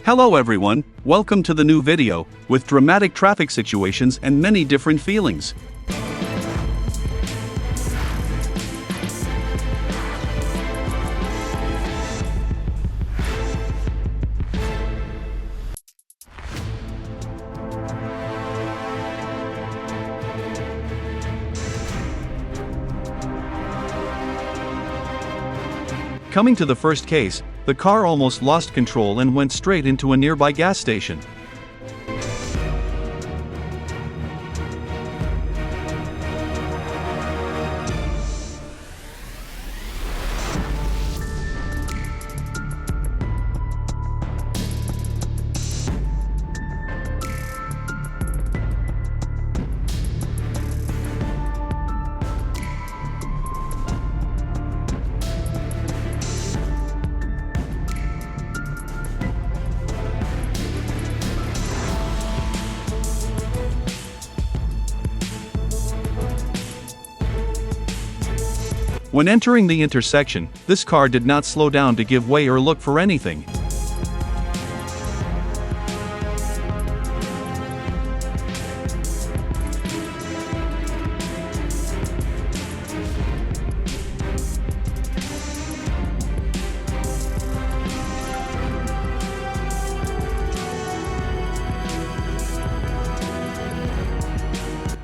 Hello everyone, welcome to the new video, with dramatic traffic situations and many different feelings. Coming to the first case, the car almost lost control and went straight into a nearby gas station. When entering the intersection, this car did not slow down to give way or look for anything.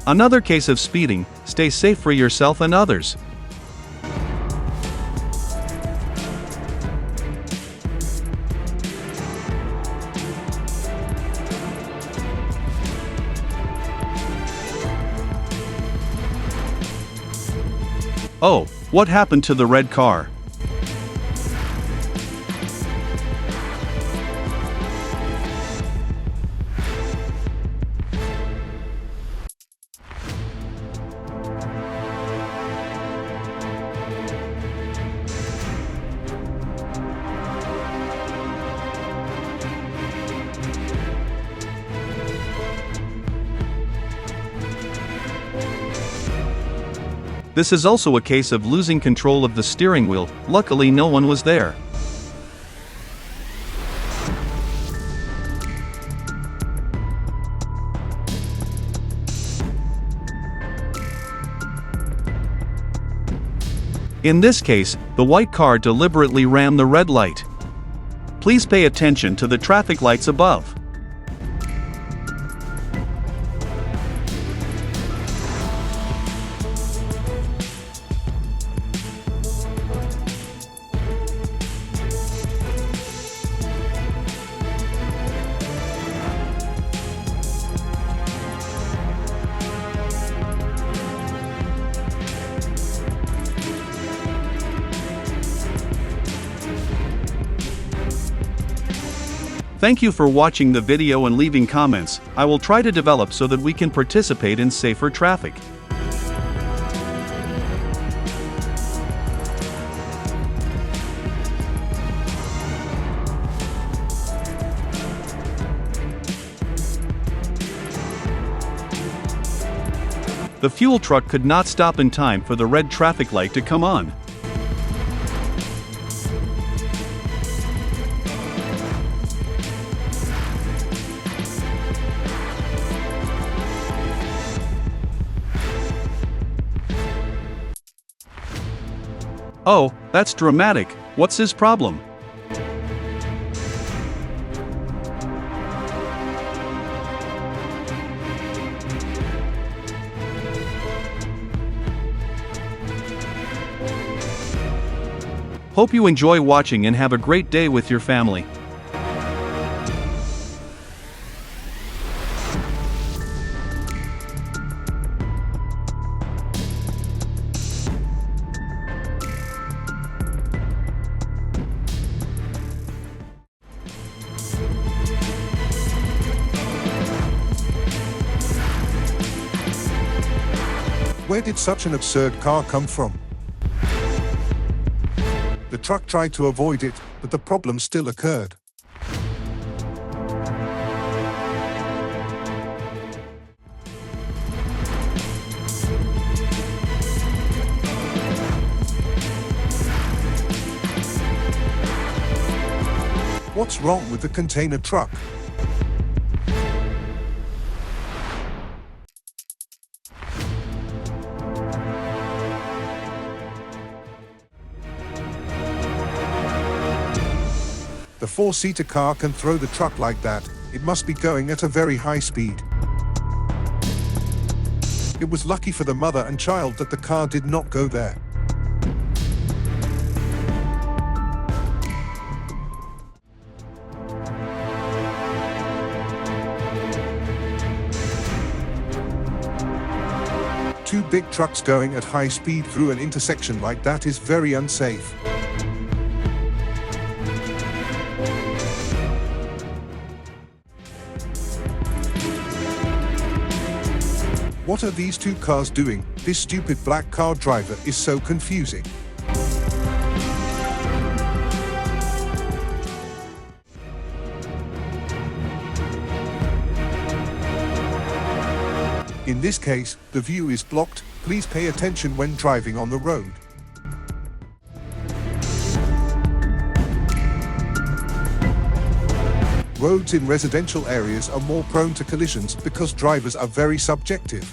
Another case of speeding. Stay safe for yourself and others. Oh, what happened to the red car? This is also a case of losing control of the steering wheel. Luckily, no one was there. In this case, the white car deliberately rammed the red light. Please pay attention to the traffic lights above. Thank you for watching the video and leaving comments. I will try to develop so that we can participate in safer traffic. The fuel truck could not stop in time for the red traffic light to come on. Oh, that's dramatic. What's his problem? Hope you enjoy watching and have a great day with your family. Where did such an absurd car come from? The truck tried to avoid it, but the problem still occurred. What What's wrong with the container truck? The four-seater car can throw the truck like that. It must be going at a very high speed. It was lucky for the mother and child that the car did not go there. Two big trucks going at high speed through an intersection like that is very unsafe. What are these two cars doing? This stupid black car driver is so confusing. In this case, the view is blocked. Please pay attention when driving on the road. Roads in residential areas are more prone to collisions because drivers are very subjective.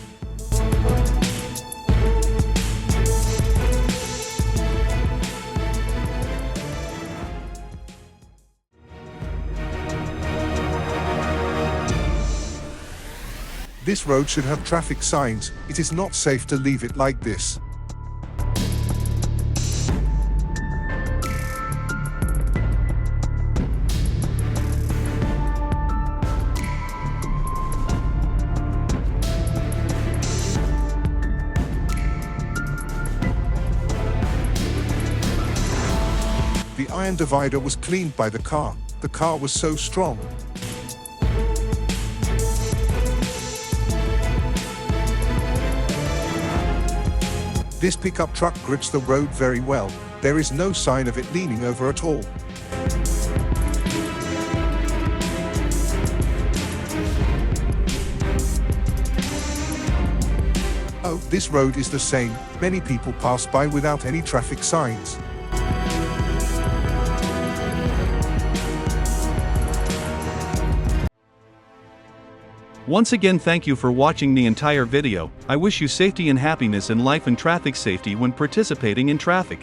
This road should have traffic signs. It is not safe to leave it like this. The iron divider was cleaned by the car. The car was so strong. This pickup truck grips the road very well. There is no sign of it leaning over at all. Oh, this road is the same. Many people pass by without any traffic signs. Once again, thank you for watching the entire video. I wish you safety and happiness in life and traffic safety when participating in traffic.